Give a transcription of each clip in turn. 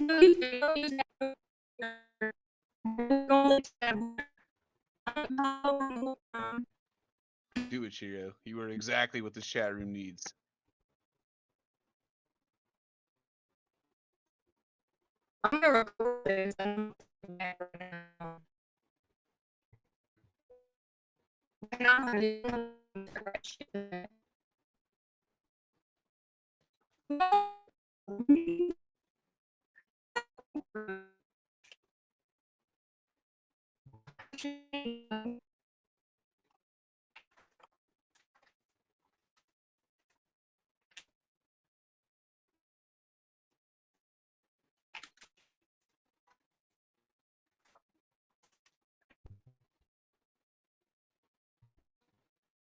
Do it, Chiro. You are exactly what this chat room needs. I'm gonna record this. I'm back right now. And I'm gonna do correction.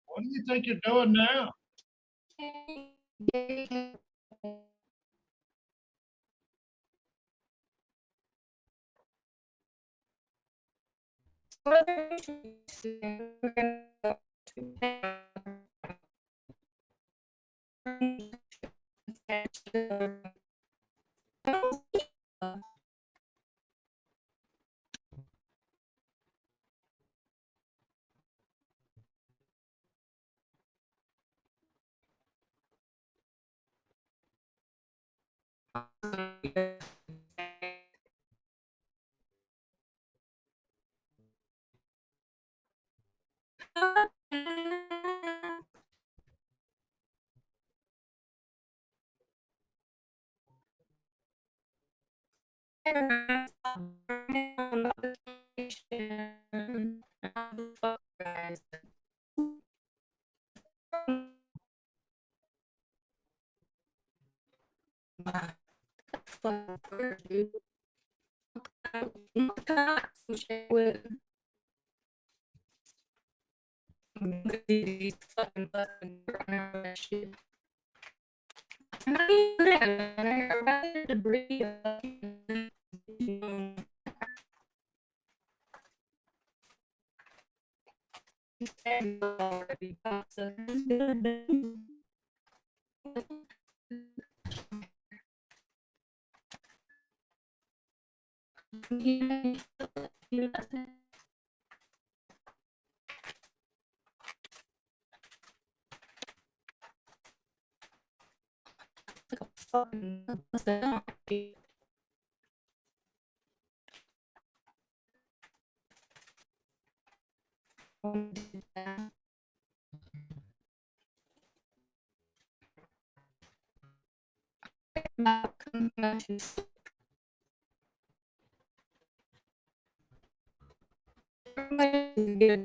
What do you think you're doing now? These fucking buttons shit. I'm not even there, man. I debris. Already fucking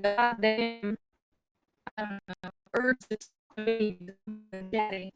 goddamn, I don't know, urge to daddy.